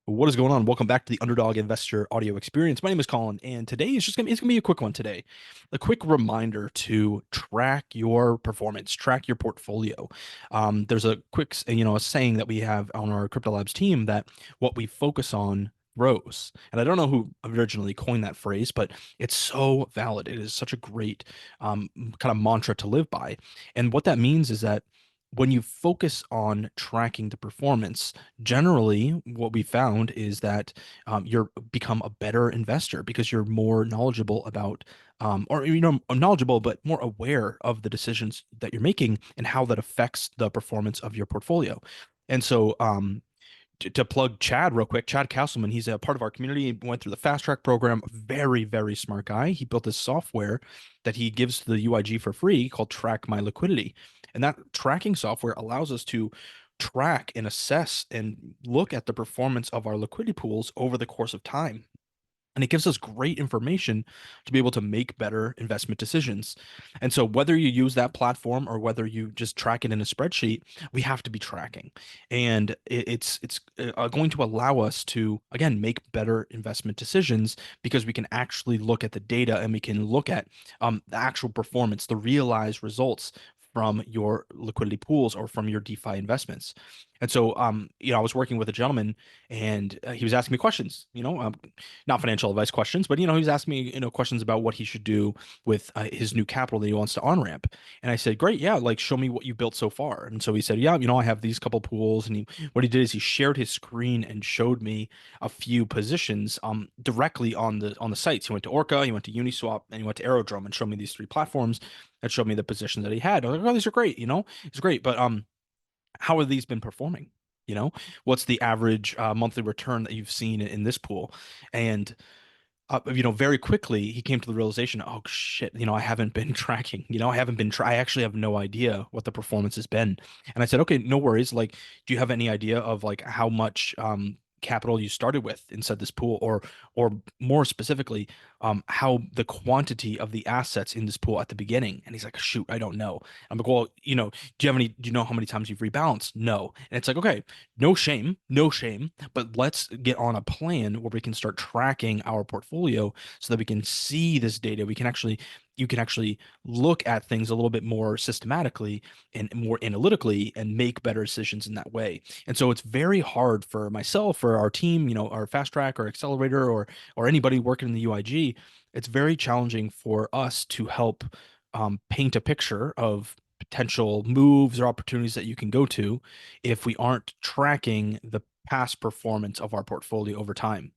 What is going on? Welcome back to the Underdog Investor audio experience. My name is Colin, and today is just gonna be a quick one today. A quick reminder to track your performance, track your portfolio. There's a quick, a saying that we have on our CryptoLabs team that what we focus on grows. And I don't know who originally coined that phrase, but it's so valid. It is such a great kind of mantra to live by. And what that means is that when you focus on tracking the performance, generally what we found is that you're become a better investor because you're more knowledgeable about or knowledgeable but more aware of the decisions that you're making and how that affects the performance of your portfolio. And so to plug Chad real quick, Chad Castleman, he's a part of our community. He went through the fast track program. Very, very smart guy. He built this software that he gives to the UIG for free called Track My Liquidity. And that tracking software allows us to track and assess and look at the performance of our liquidity pools over the course of time. And it gives us great information to be able to make better investment decisions. And so, whether you use that platform or whether you just track it in a spreadsheet, we have to be tracking. And it's going to allow us to, again, make better investment decisions because we can actually look at the data and we can look at the actual performance, the realized results from your liquidity pools or from your DeFi investments. And so, I was working with a gentleman and he was asking me questions, not financial advice questions, but he was asking me, questions about what he should do with his new capital that he wants to on ramp. And I said, great, yeah, like show me what you built so far. And so he said, yeah, I have these couple pools. And what he did is he shared his screen and showed me a few positions directly on the sites. He went to Orca, he went to Uniswap, and he went to Aerodrome and showed me these three platforms that showed me the positions that he had. I was like, oh, these are great, it's great, but how have these been performing? You know, what's the average monthly return that you've seen in this pool? And very quickly he came to the realization, oh shit, I haven't been tracking. I haven't been I actually have no idea what the performance has been. And I said, okay, no worries. Like, do you have any idea of like how much capital you started with inside this pool, or more specifically, how the quantity of the assets in this pool at the beginning? And he's like, shoot, I don't know. I'm like, well, do you know how many times you've rebalanced? No. And it's like, okay, no shame, no shame, but let's get on a plan where we can start tracking our portfolio so that we can see this data. You can actually look at things a little bit more systematically and more analytically and make better decisions in that way. And so it's very hard for myself, for our team, our fast track or accelerator or anybody working in the UIG. It's very challenging for us to help paint a picture of potential moves or opportunities that you can go to if we aren't tracking the past performance of our portfolio over time.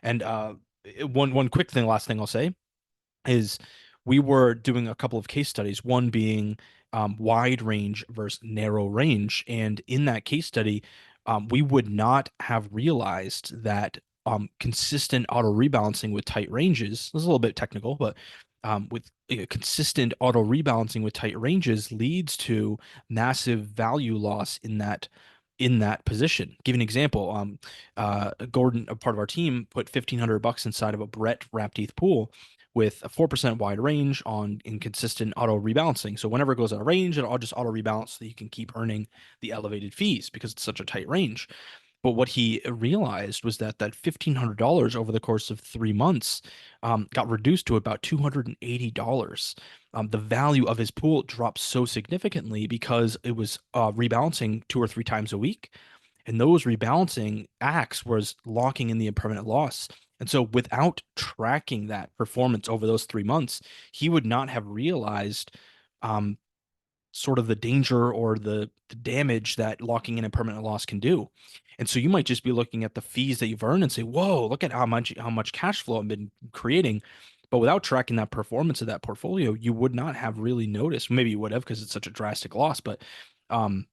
And one quick thing, last thing I'll say is we were doing a couple of case studies, one being wide range versus narrow range. And in that case study, we would not have realized that consistent auto rebalancing with tight ranges, this is a little bit technical, but with consistent auto rebalancing with tight ranges leads to massive value loss in that position. Give an example. Gordon, a part of our team, put $1,500 inside of a Brett wrapped ETH pool with a 4% wide range on inconsistent auto rebalancing. So whenever it goes out of range, it'll just auto rebalance so that you can keep earning the elevated fees because it's such a tight range. But what he realized was that $1,500 over the course of 3 months got reduced to about $280. The value of his pool dropped so significantly because it was rebalancing 2 or 3 times a week. And those rebalancing acts was locking in the impermanent loss. And so without tracking that performance over those 3 months, he would not have realized um, sort of the danger or the damage that locking in a permanent loss can do. And so you might just be looking at the fees that you've earned and say, whoa, look at how much cash flow I've been creating. But without tracking that performance of that portfolio, you would not have really noticed. Maybe you would have because it's such a drastic loss, but um,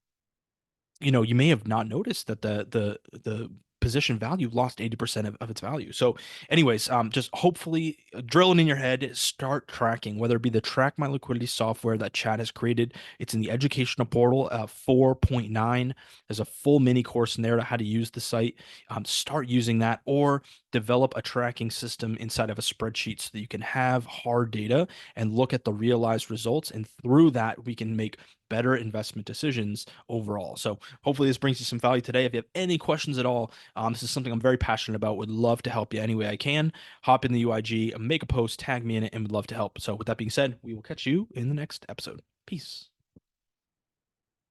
you may have not noticed that the position value lost 80% of its value. So anyways, just hopefully drill it in your head, start tracking, whether it be the Track My Liquidity software that Chad has created. It's in the educational portal, 4.9. There's a full mini course in there to how to use the site. Start using that, or develop a tracking system inside of a spreadsheet so that you can have hard data and look at the realized results. And through that, we can make better investment decisions overall. So hopefully this brings you some value today. If you have any questions at all, this is something I'm very passionate about. Would love to help you any way I can. Hop in the UIG, make a post, tag me in it, and would love to help. So with that being said, we will catch you in the next episode. Peace.